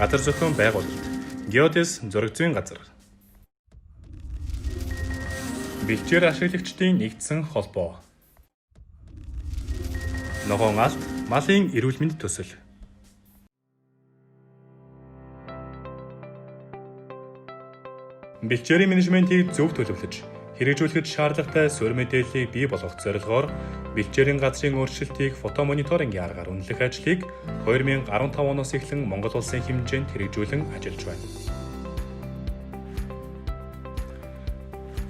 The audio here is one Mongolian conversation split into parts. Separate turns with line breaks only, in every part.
газар зохион байгуулалт, геодэс зураг зүйн газар. Бэлчээр ашиглагчдын нэгдсэн холбоо. Ногоон алт, малын эрүүл мэнд төсөл. Бэлчээрийн менежментийг зөв төлөвлөж, хэрэгжүүлэхэд шаардлагатай суурь мэдээллийг бий болгох зорилгоор бэлчээрийн газрын өөрчлөлтийг фотомониторингийн аргаар үнэлэх ажлыг 2015 оноос эхлэн Монгол улсын хэмжээнд хэрэгжүүлэн ажиллаж байна.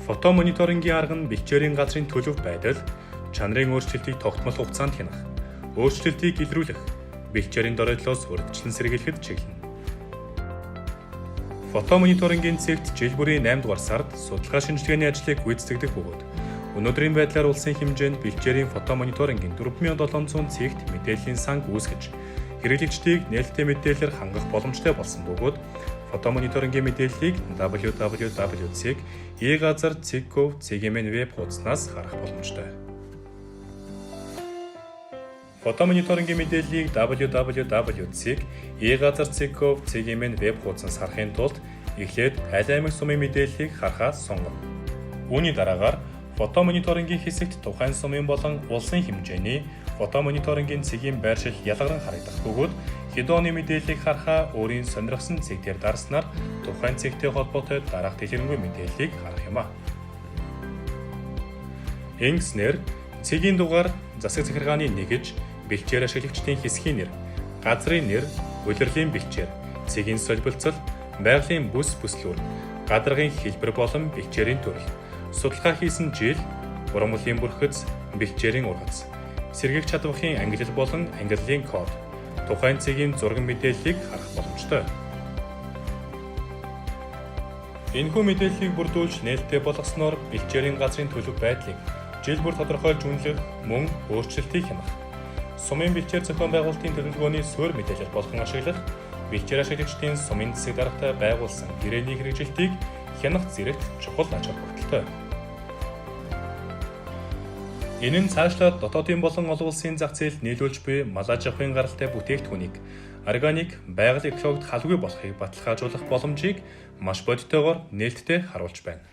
Фотомониторингийн арга нь бэлчээрийн газрын төлөв байдал, чанарын өөрчлөлтийг тогтмол хугацаанд хянах, өөрчлөлтийг илрүүлэх, бэлчээрийн доройдлоос урьдчилан сэргийлэхэд чиглэнэ. Фотомониторингийн цэгт жил бүрийн 8 дугаар сард судалгаа шинжилгээний ажлыг гүйцэтгэдэг бөгөөд өнөөдрийн байдлаар улсын хэмжээнд бэлчээрийн фотомониторингийн 4700 цэгт мэдээллийн санг үүсгэж хэрэглэгчдийг нээлттэй мэдээлэлээр хангах боломжтой болсон бөгөөд фотомониторингийн мэдээллийг www.egazar.gov.cgmn веб хуудаснаас харах боломжтой. Фотомониторингийн мэдээллийг www.egazar.gov.cgmn веб хуудаснаас харахын тулд эхлээд аль аймаг сумын мэдээллийг харахаас сонгоно. Үүний дараагаар фотомониторингийн хэсэгт тухайн сумын болон улсын хэмжээний фотомониторингийн цэгийн байршил ялгаран харагдах бөгөөд хэд оны мэдээллийг харахаа өөрийн сонирхсон цэг дээр дарснаар тухайн цэгтэй холбоотой дараах дэлгэрэнгүй мэдээллийг харах юм а. Ингэснээр цэгийн дугаар, засаг захиргааны нэгж, бэлчээр ашиглагчдын хэсгийн нэр, газрын нэр, улирлын бэлчээр, цэгийн солбилцол, байгалийн бүс бүслүүр, гадаргын хэлбэр болон бэлчээрийн төрөл, судалгаа хийсэн жил, урамлын бүрхэц, бэлчээрийн ургац, сэргийлэх чадварын ангилал болон ангиллалын код, тухайн цэгийн зураг мэдээллийг харах боломжтой. Энэхүү мэдээллийг бүрдүүлж нээлттэй болгосноор бэлчээрийн газрын төлөв байдлыг жил бүр тодорхойлж үнэлэх, мөн өөрчлөлтийг хянах, сумын бэлчээр зохион байгуулалтын төлөвлөгөөний суурь мэдээлэл болгон ашиглах, бэлчээр ашиглагчдын сумын засаг даргатай байгуулсан гэрээний хэрэгжилтийг хянах зэрэгт чухал ач холбогдолтой. Энэ нь цаашлаад дотоодын болон олон улсын зах зээлд нийлүүлж буй мал аж ахуйн гаралтай бүтээгдэхүүнийг органик, байгаль экологид халгүй болохыг баталгаажуулах боломжийг маш бодитойгоор нээлттэй харуулж байна.